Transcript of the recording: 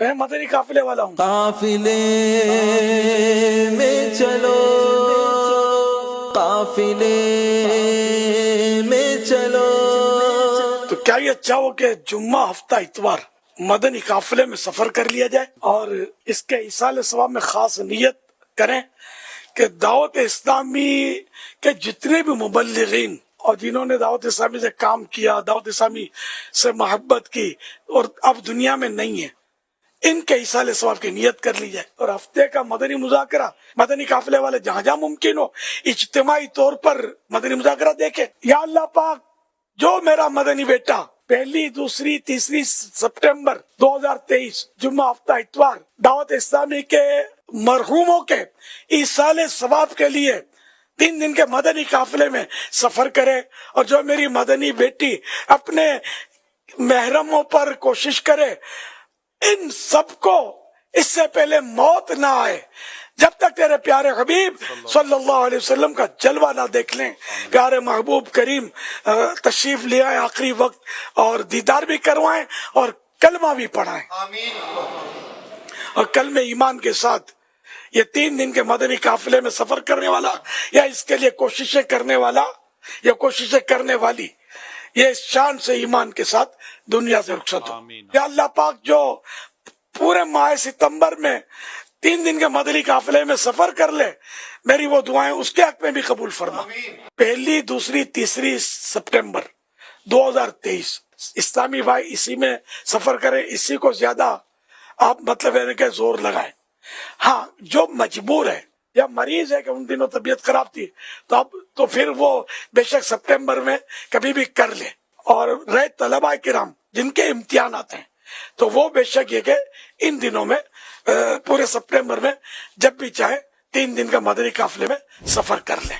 میں مدنی قافلے والا ہوں۔ قافلے میں چلو، قافلے میں چلو۔ تو کیا یہ اچھا ہو کہ جمعہ ہفتہ اتوار مدنی قافلے میں سفر کر لیا جائے اور اس کے ایصال ثواب میں خاص نیت کریں کہ دعوت اسلامی کے جتنے بھی مبلغین اور جنہوں نے دعوت اسلامی سے کام کیا، دعوت اسلامی سے محبت کی اور اب دنیا میں نہیں ہے، ان کے ایصال ثواب کی نیت کر لی جائے، اور ہفتے کا مدنی مذاکرہ مدنی قافلے والے جہاں جہاں ممکن ہو اجتماعی طور پر مدنی مذاکرہ دیکھے۔ یا اللہ پاک، جو میرا مدنی بیٹا 1، 2، 3 سپٹمبر 2023 جمعہ ہفتہ اتوار دعوت اسلامی کے مرحوموں کے ایصال ثواب کے لیے 3 دن کے مدنی قافلے میں سفر کرے، اور جو میری مدنی بیٹی اپنے محرموں پر کوشش کرے، ان سب کو اس سے پہلے موت نہ آئے جب تک تیرے پیارے حبیب صلی اللہ علیہ وسلم کا جلوہ نہ دیکھ لیں۔ پیارے محبوب کریم تشریف لے آئے آخری وقت، اور دیدار بھی کروائیں اور کلمہ بھی پڑھائیں، اور کلمہ ایمان کے ساتھ یہ 3 دن کے مدنی قافلے میں سفر کرنے والا یا اس کے لیے کوششیں کرنے والا یا کوششیں کرنے والی یہ شان سے ایمان کے ساتھ دنیا سے رخصت ہو۔ یا اللہ پاک، جو پورے ماہ ستمبر میں 3 دن کے مدنی قافلے میں سفر کر لے، میری وہ دعائیں اس کے حق میں بھی قبول فرما۔ 1، 2، 3 سپٹمبر 2023 اسلامی بھائی اسی میں سفر کریں، اسی کو زیادہ آپ مطلب ہے کہ زور لگائیں۔ ہاں، جو مجبور ہے یا مریض ہے کہ ان دنوں طبیعت خراب تھی تو پھر وہ بے شک سپٹمبر میں کبھی بھی کر لے، اور رہے طلباء کرام جن کے امتحانات ہیں تو وہ بے شک یہ کہ ان دنوں میں پورے سپٹمبر میں جب بھی چاہے 3 دن کا مدنی قافلے میں سفر کر لیں۔